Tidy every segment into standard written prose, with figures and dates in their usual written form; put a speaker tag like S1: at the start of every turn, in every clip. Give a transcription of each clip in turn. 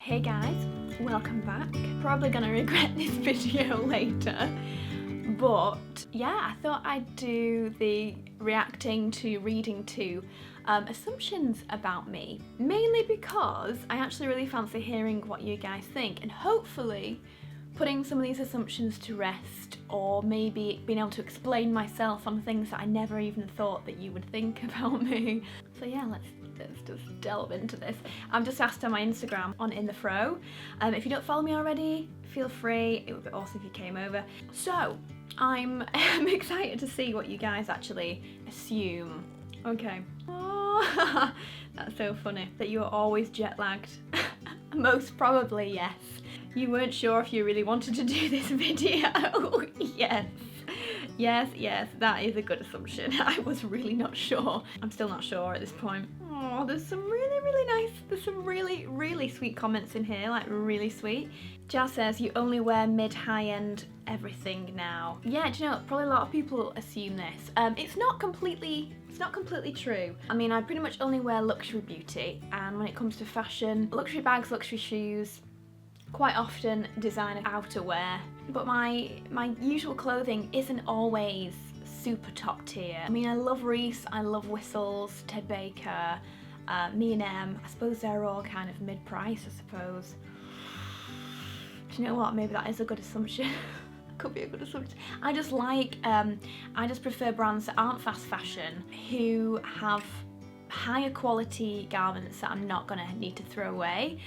S1: Hey guys, welcome back. Probably gonna regret this video later, but yeah, I thought I'd do the reacting to, reading to assumptions about me, mainly because I actually really fancy hearing what you guys think and hopefully putting some of these assumptions to rest, or maybe being able to explain myself on things that I never even thought that you would think about me. So yeah, let's just delve into this. I've just asked on my Instagram on In The Fro. If you don't follow me already, feel free. It would be awesome if you came over. So I'm excited to see what you guys actually assume. Okay. Oh, that's so funny. That you are always jet lagged. Most probably, yes. You weren't sure if you really wanted to do this video. Yes. Yes, that is a good assumption. I was really not sure. I'm still not sure at this point. Oh, there's some really sweet comments in here, like really sweet. Jazz says, you only wear mid-high-end everything now. Yeah, do you know, probably a lot of people assume this. It's not completely true. I mean, I pretty much only wear luxury beauty, and when it comes to fashion, luxury bags, luxury shoes, quite often designer outerwear, but my usual clothing isn't always super top tier. I mean, I love Reiss, I love Whistles, Ted Baker, M&M. I suppose they're all kind of mid-price, I suppose. Do you know what? Maybe that is a good assumption. Could be a good assumption. I just prefer brands that aren't fast fashion, who have higher quality garments that I'm not gonna need to throw away.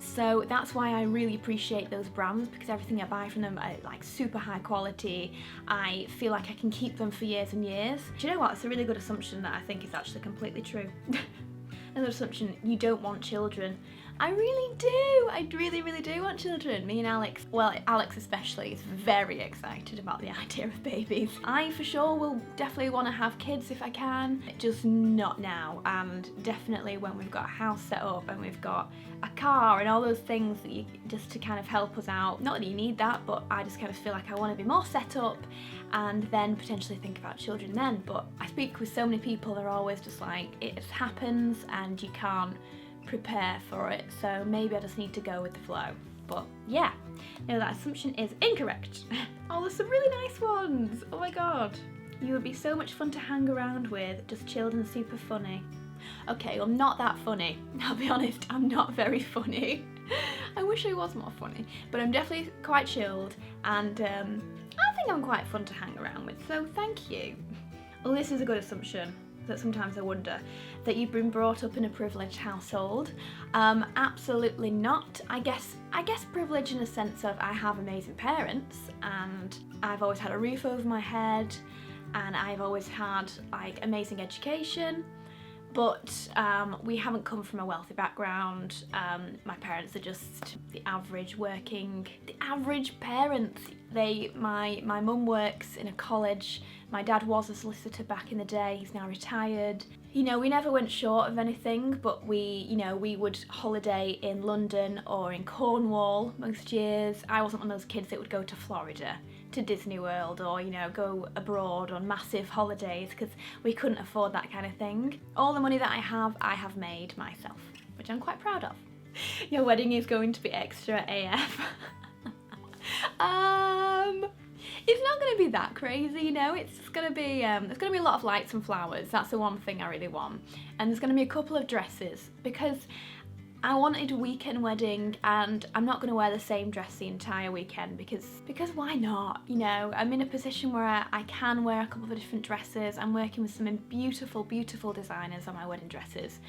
S1: So that's why I really appreciate those brands, because everything I buy from them are like super high quality. I feel like I can keep them for years and years. Do you know what? It's a really good assumption that I think is actually completely true. Another assumption, you don't want children. I really do. I really do want children. Me and Alex, well, Alex especially, is very excited about the idea of babies. I for sure will definitely want to have kids if I can, just not now, and definitely when we've got a house set up and we've got a car and all those things that just to kind of help us out. Not that you need that, but I just kind of feel like I want to be more set up and then potentially think about children then. But I speak with so many people, they're always just like, it happens and you can't prepare for it, so maybe I just need to go with the flow. But yeah, no, that assumption is incorrect. Oh, there's some really nice ones. Oh my god. You would be so much fun to hang around with, just chilled and super funny. Okay, well, not that funny. I'll be honest, I'm not very funny. I wish I was more funny, but I'm definitely quite chilled, and I think I'm quite fun to hang around with, so thank you. Well, this is a good assumption that sometimes I wonder, that you've been brought up in a privileged household. Absolutely not. I guess privilege in the sense of I have amazing parents, and I've always had a roof over my head, and I've always had like amazing education. But we haven't come from a wealthy background. My parents are just the average parents. My mum works in a college. My dad was a solicitor back in the day. He's now retired. You know, we never went short of anything, but we would holiday in London or in Cornwall most years. I wasn't one of those kids that would go to Florida, to Disney World, or go abroad on massive holidays, because we couldn't afford that kind of thing. All the money that I have made myself, which I'm quite proud of. Your wedding is going to be extra AF. It's not going to be that crazy, you know. It's just going to be there's going to be a lot of lights and flowers. That's the one thing I really want. And there's going to be a couple of dresses, because I wanted a weekend wedding, and I'm not going to wear the same dress the entire weekend, because why not? You know, I'm in a position where I can wear a couple of different dresses. I'm working with some beautiful designers on my wedding dresses,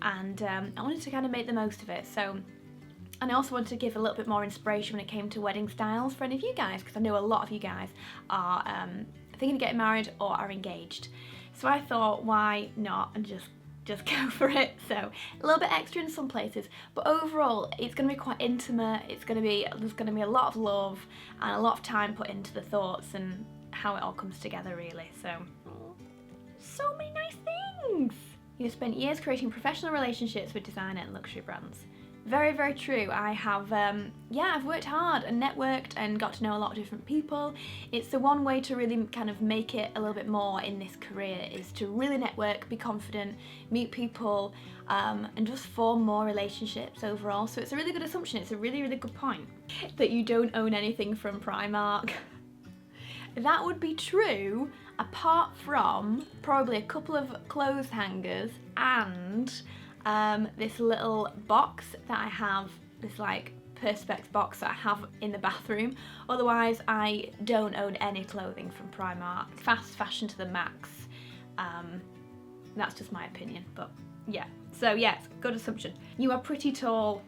S1: and I wanted to kind of make the most of it. So, and I also wanted to give a little bit more inspiration when it came to wedding styles for any of you guys, because I know a lot of you guys are thinking of getting married or are engaged. So I thought, why not, and just go for it. So a little bit extra in some places, but overall it's going to be quite intimate. There's going to be a lot of love and a lot of time put into the thoughts and how it all comes together, really. So many nice things. You spent years creating professional relationships with designer and luxury brands. Very, very true. I have, I've worked hard and networked and got to know a lot of different people. It's the one way to really kind of make it a little bit more in this career, is to really network, be confident, meet people, and just form more relationships overall. So it's a really good assumption. It's a really, really good point that you don't own anything from Primark. That would be true apart from probably a couple of clothes hangers and this little box that I have, this like Perspex box that I have in the bathroom. Otherwise, I don't own any clothing from Primark. Fast fashion to the max. That's just my opinion, but yeah. So yes, good assumption. You are pretty tall.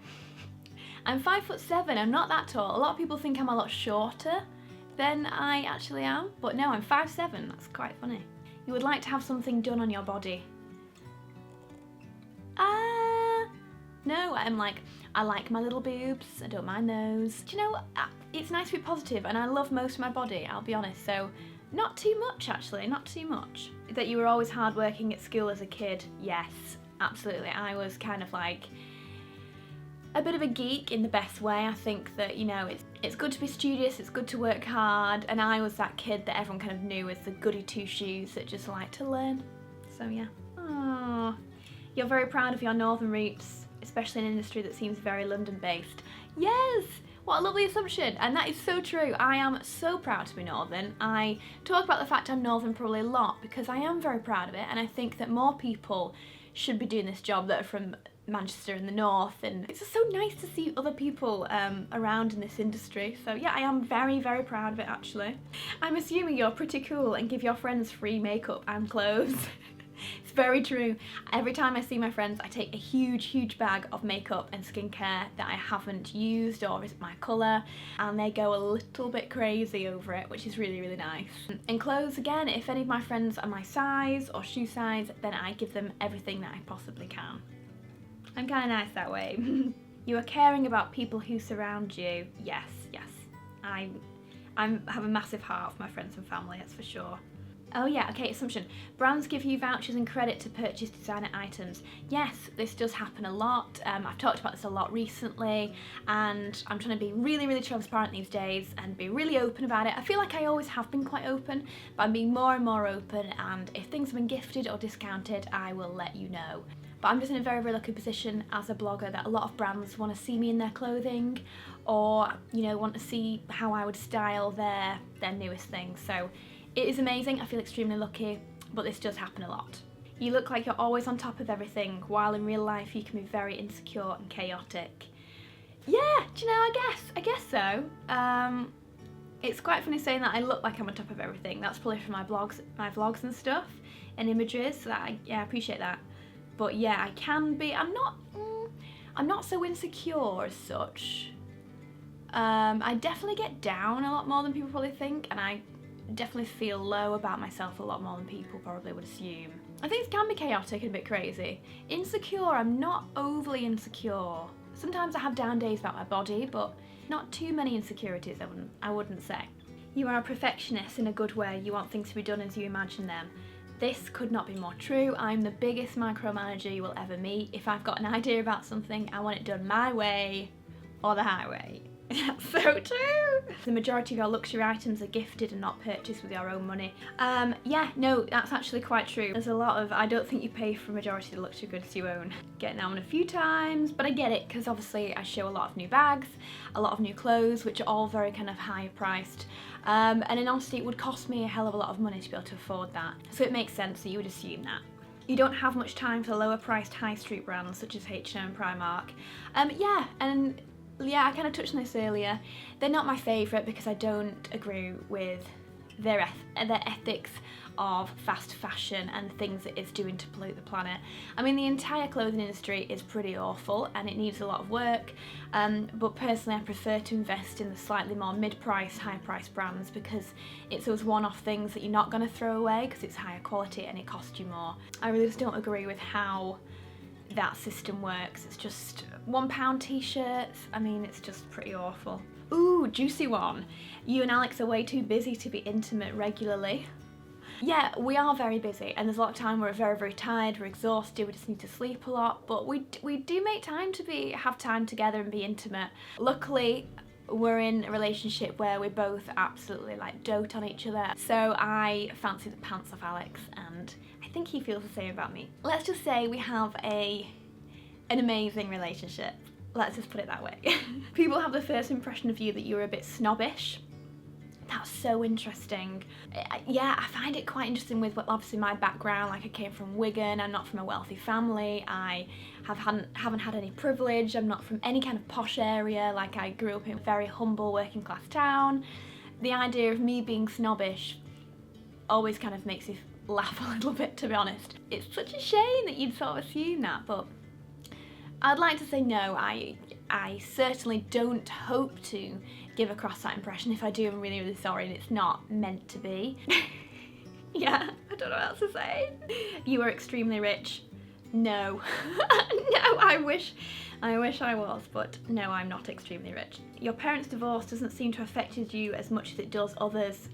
S1: I'm 5'7". I'm not that tall. A lot of people think I'm a lot shorter than I actually am, but no, I'm 5'7". That's quite funny. You would like to have something done on your body. No, I like my little boobs, I don't mind those. Do you know, it's nice to be positive, and I love most of my body, I'll be honest, so not too much actually, not too much. That you were always hardworking at school as a kid, yes, absolutely. I was kind of like a bit of a geek in the best way. I think that, you know, it's good to be studious, it's good to work hard, and I was that kid that everyone kind of knew as the goody two-shoes that just liked to learn. So yeah. Aww. You're very proud of your northern roots, especially in an industry that seems very London-based. Yes! What a lovely assumption, and that is so true. I am so proud to be northern. I talk about the fact I'm northern probably a lot because I am very proud of it, and I think that more people should be doing this job that are from Manchester in the north, and it's just so nice to see other people around in this industry. So yeah, I am very, very proud of it actually. I'm assuming you're pretty cool and give your friends free makeup and clothes. It's very true. Every time I see my friends, I take a huge, huge bag of makeup and skincare that I haven't used or is my colour, and they go a little bit crazy over it, which is really, really nice. And clothes, again, if any of my friends are my size or shoe size, then I give them everything that I possibly can. I'm kind of nice that way. You are caring about people who surround you. Yes, yes. I have a massive heart for my friends and family, that's for sure. Oh yeah, okay, assumption. Brands give you vouchers and credit to purchase designer items. Yes, this does happen a lot. I've talked about this a lot recently, and I'm trying to be really, really transparent these days and be really open about it. I feel like I always have been quite open, but I'm being more and more open, and if things have been gifted or discounted, I will let you know. But I'm just in a very, very lucky position as a blogger that a lot of brands want to see me in their clothing, or, you know, want to see how I would style their newest things. So it is amazing. I feel extremely lucky, but this does happen a lot. You look like you're always on top of everything, while in real life you can be very insecure and chaotic. Yeah, do you know, I guess so. It's quite funny saying that I look like I'm on top of everything. That's probably from my vlogs and stuff, and images, so that I appreciate that. But yeah, I can be. I'm not so insecure as such. I definitely get down a lot more than people probably think, and I definitely feel low about myself a lot more than people probably would assume. I think it can be chaotic and a bit crazy. Insecure, I'm not overly insecure. Sometimes I have down days about my body, but not too many insecurities, I wouldn't say. You are a perfectionist in a good way. You want things to be done as you imagine them. This could not be more true. I'm the biggest micromanager you will ever meet. If I've got an idea about something, I want it done my way or the highway. That's so true. The majority of your luxury items are gifted and not purchased with your own money. Yeah, no, that's actually quite true. There's a lot of, I don't think you pay for a majority of the luxury goods you own. Getting that one a few times, but I get it, because obviously I show a lot of new bags, a lot of new clothes, which are all very kind of higher priced. And in honesty, it would cost me a hell of a lot of money to be able to afford that. So it makes sense that you would assume that. You don't have much time for lower priced high street brands such as H&M and Primark. Yeah, I kind of touched on this earlier. They're not my favourite because I don't agree with their ethics of fast fashion and things that it's doing to pollute the planet. I mean, the entire clothing industry is pretty awful and it needs a lot of work, but personally I prefer to invest in the slightly more mid-price, high-price brands because it's those one-off things that you're not going to throw away because it's higher quality and it costs you more. I really just don't agree with how that system works. It's just £1 t-shirts. I mean, it's just pretty awful. Ooh, juicy one. You and Alex are way too busy to be intimate regularly. Yeah, we are very busy, and there's a lot of time we're very, very tired, we're exhausted, we just need to sleep a lot, but we do make time to have time together and be intimate. Luckily, we're in a relationship where we both absolutely like dote on each other, so I fancy the pants off Alex, and I think he feels the same about me. Let's just say we have an amazing relationship. Let's just put it that way. People have the first impression of you that you're a bit snobbish. That's so interesting. Yeah, I find it quite interesting with obviously my background. Like, I came from Wigan, I'm not from a wealthy family, I haven't had any privilege, I'm not from any kind of posh area, like I grew up in a very humble working class town. The idea of me being snobbish always kind of makes me laugh a little bit, to be honest. It's such a shame that you'd sort of assume that, but I'd like to say no, I certainly don't hope to give across that impression. If I do, I'm really, really sorry, and it's not meant to be. Yeah, I don't know what else to say. You are extremely rich. No. No, I wish I was, but no, I'm not extremely rich. Your parents' divorce doesn't seem to have affected you as much as it does others.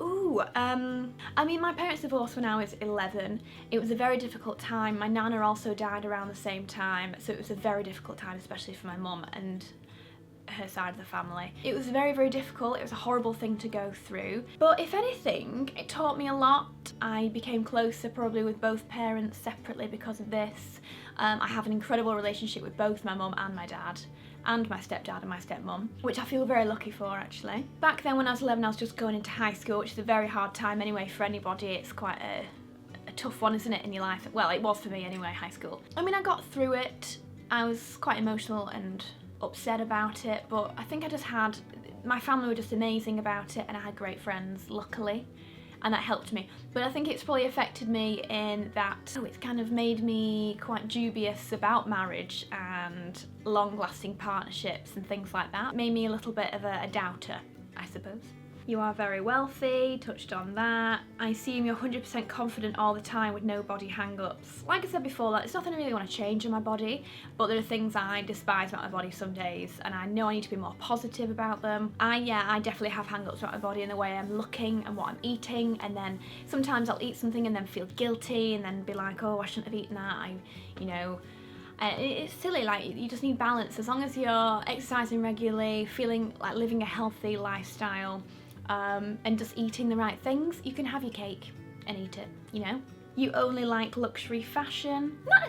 S1: Ooh, I mean, my parents divorced when I was 11. It was a very difficult time. My nana also died around the same time, so it was a very difficult time, especially for my mum and her side of the family. It was very, very difficult. It was a horrible thing to go through. But if anything, it taught me a lot. I became closer probably with both parents separately because of this. I have an incredible relationship with both my mum and my dad, and my stepdad and my stepmum, which I feel very lucky for, actually. Back then when I was 11, I was just going into high school, which is a very hard time anyway for anybody. It's quite a tough one, isn't it, in your life? Well, it was for me anyway, high school. I mean, I got through it. I was quite emotional and upset about it, but I think my family were just amazing about it, and I had great friends, luckily, and that helped me. But I think it's probably affected me in that, it's kind of made me quite dubious about marriage and long-lasting partnerships and things like that. It made me a little bit of a doubter, I suppose. You are very wealthy, touched on that. I assume you're 100% confident all the time with no body hang-ups. Like I said before, there's nothing I really want to change in my body, but there are things I despise about my body some days, and I know I need to be more positive about them. I definitely have hang-ups about my body in the way I'm looking and what I'm eating, and then sometimes I'll eat something and then feel guilty and then be like, oh, I shouldn't have eaten that, it's silly. Like, you just need balance. As long as you're exercising regularly, feeling like living a healthy lifestyle, and just eating the right things, you can have your cake and eat it, You only like luxury fashion. Not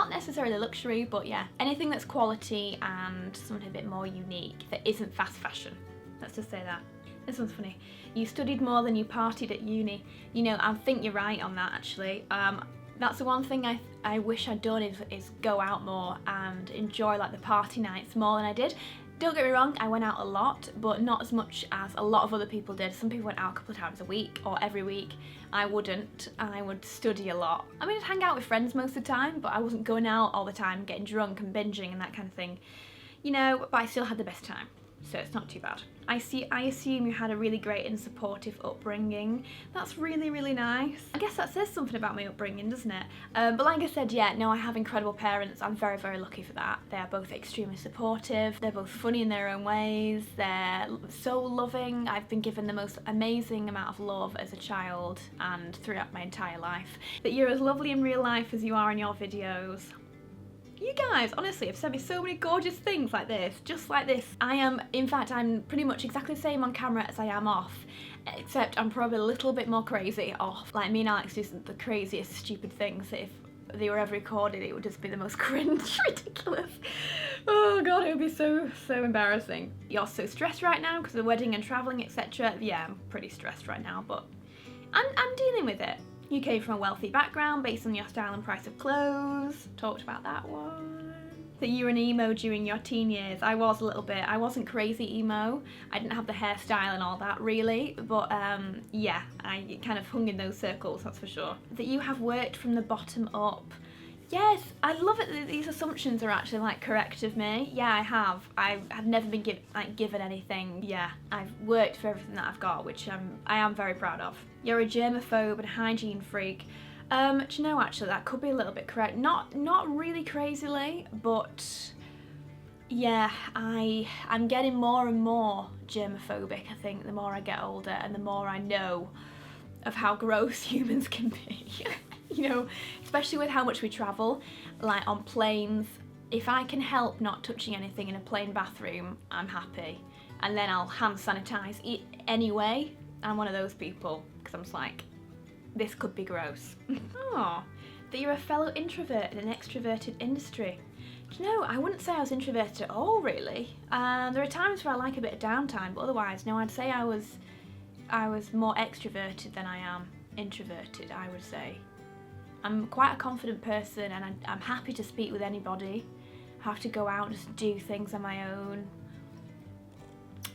S1: necessarily luxury, but yeah, anything that's quality and something a bit more unique that isn't fast fashion. Let's just say that. This one's funny. You studied more than you partied at uni. I think you're right on that, actually. That's the one thing I wish I'd done is go out more and enjoy like the party nights more than I did. Don't get me wrong, I went out a lot, but not as much as a lot of other people did. Some people went out a couple of times a week or every week. I wouldn't. I would study a lot. I mean, I'd hang out with friends most of the time, but I wasn't going out all the time, getting drunk and binging and that kind of thing. But I still had the best time, so it's not too bad. I assume you had a really great and supportive upbringing. That's really, really nice. I guess that says something about my upbringing, doesn't it? But like I said, yeah, no, I have incredible parents. I'm very, very lucky for that. They are both extremely supportive. They're both funny in their own ways. They're so loving. I've been given the most amazing amount of love as a child and throughout my entire life. That you're as lovely in real life as you are in your videos. You guys, honestly, have sent me so many gorgeous things like this, just like this. In fact, I'm pretty much exactly the same on camera as I am off, except I'm probably a little bit more crazy off. Like, me and Alex do the craziest, stupid things that if they were ever recorded, it would just be the most cringe, ridiculous. Oh God, it would be so embarrassing. You're so stressed right now because of the wedding and traveling, etc. Yeah, I'm pretty stressed right now, but I'm dealing with it. You came from a wealthy background based on your style and price of clothes. Talked about that one. That you were an emo during your teen years. I was a little bit. I wasn't crazy emo. I didn't have the hairstyle and all that really, but yeah, I kind of hung in those circles, that's for sure. That you have worked from the bottom up. Yes, I love it that these assumptions are actually like correct of me. Yeah, I have. I have never been given anything. Yeah, I've worked for everything that I've got, which I am very proud of. You're a germaphobe and hygiene freak. Do you know, actually, that could be a little bit correct. Not really crazily, but yeah, I'm getting more and more germophobic, I think, the more I get older and the more I know of how gross humans can be. You know, especially with how much we travel, like on planes. If I can help not touching anything in a plane bathroom, I'm happy. And then I'll hand sanitize it anyway. I'm one of those people, because I'm just like, this could be gross. Oh, that you're a fellow introvert in an extroverted industry. Do you know, I wouldn't say I was introverted at all, really. There are times where I like a bit of downtime, but otherwise, no, I'd say I was more extroverted than I am introverted, I would say. I'm quite a confident person, and I'm happy to speak with anybody. I have to go out and just do things on my own.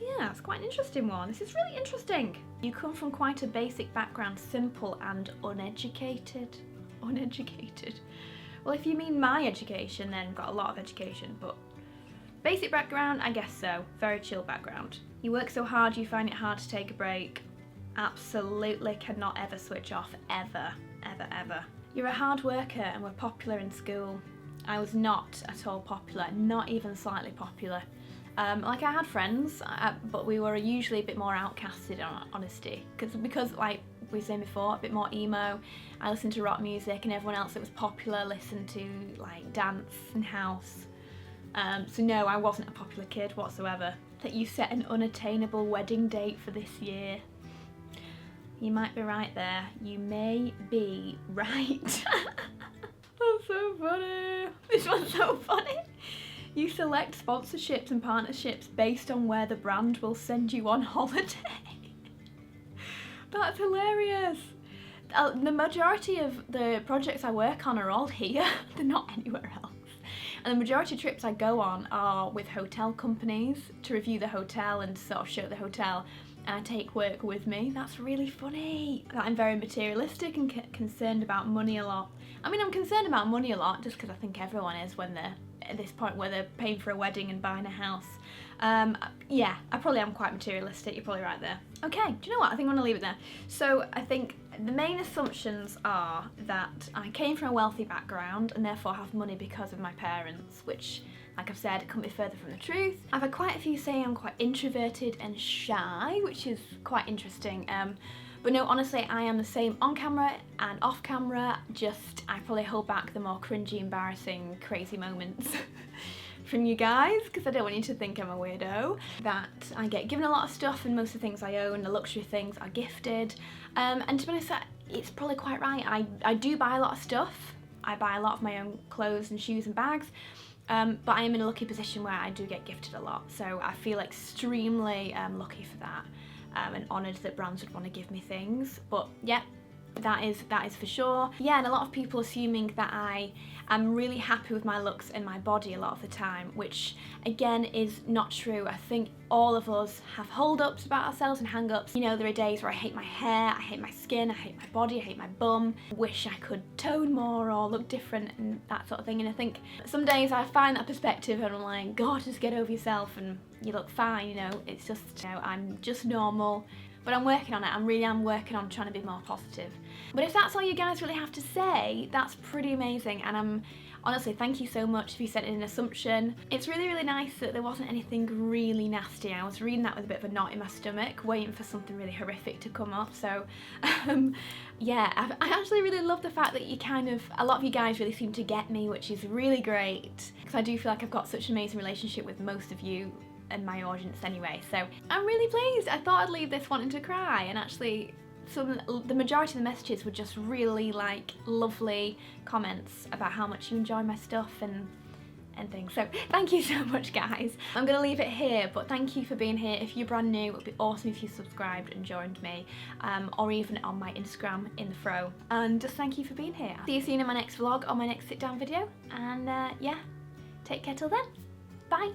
S1: Yeah, it's quite an interesting one. This is really interesting. You come from quite a basic background, simple and uneducated. Uneducated. Well, if you mean my education, then I've got a lot of education, but basic background, I guess so. Very chill background. You work so hard, you find it hard to take a break. Absolutely cannot ever switch off, ever, ever, ever. You're a hard worker and were popular in school. I was not at all popular, not even slightly popular. Like I had friends, but we were usually a bit more outcasted in honesty. Because like we were saying before, a bit more emo. I listened to rock music and everyone else that was popular listened to like dance and house. So no, I wasn't a popular kid whatsoever. That you set an unattainable wedding date for this year. You might be right there. You may be right. That's so funny. This one's so funny. You select sponsorships and partnerships based on where the brand will send you on holiday. That's hilarious. The majority of the projects I work on are all here. They're not anywhere else. And the majority of trips I go on are with hotel companies to review the hotel and sort of show the hotel. And I take work with me. That's really funny. I'm very materialistic and concerned about money a lot. I mean, I'm concerned about money a lot just because I think everyone is when they're at this point where they're paying for a wedding and buying a house. Yeah, I probably am quite materialistic. You're probably right there. Okay, do you know what? I think I'm gonna leave it there. So I think the main assumptions are that I came from a wealthy background and therefore have money because of my parents, which, like I've said, couldn't be further from the truth. I've had quite a few say I'm quite introverted and shy, which is quite interesting. But no, honestly, I am the same on camera and off camera, just I probably hold back the more cringy, embarrassing, crazy moments from you guys, because I don't want you to think I'm a weirdo. That I get given a lot of stuff and most of the things I own, the luxury things, are gifted. And to be honest, it's probably quite right. I do buy a lot of stuff. I buy a lot of my own clothes and shoes and bags. But I am in a lucky position where I do get gifted a lot. So I feel extremely lucky for that. And honoured that brands would want to give me things. But yeah, that is for sure. Yeah, and a lot of people assuming that I am really happy with my looks and my body a lot of the time, which again is not true. I think all of us have hold-ups about ourselves and hang-ups. You know, there are days where I hate my hair, I hate my skin, I hate my body, I hate my bum, wish I could tone more or look different and that sort of thing. And I think some days I find that perspective and I'm like, God, just get over yourself and you look fine, you know. It's just, you know, I'm just normal. But I'm working on it. I really am working on trying to be more positive. But if that's all you guys really have to say, that's pretty amazing. And I'm honestly, thank you so much if you sent in an assumption. It's really, really nice that there wasn't anything really nasty. I was reading that with a bit of a knot in my stomach, waiting for something really horrific to come up. So yeah, I actually really love the fact that a lot of you guys really seem to get me, which is really great. Because I do feel like I've got such an amazing relationship with most of you and my audience anyway, so I'm really pleased. I thought I'd leave this wanting to cry, and actually the majority of the messages were just really like lovely comments about how much you enjoy my stuff and things. So thank you so much, guys. I'm gonna leave it here, but thank you for being here. If you're brand new, it would be awesome if you subscribed and joined me, or even on my Instagram in the fro. And just thank you for being here. See you soon in my next vlog or my next sit down video, and yeah, take care till then. Bye.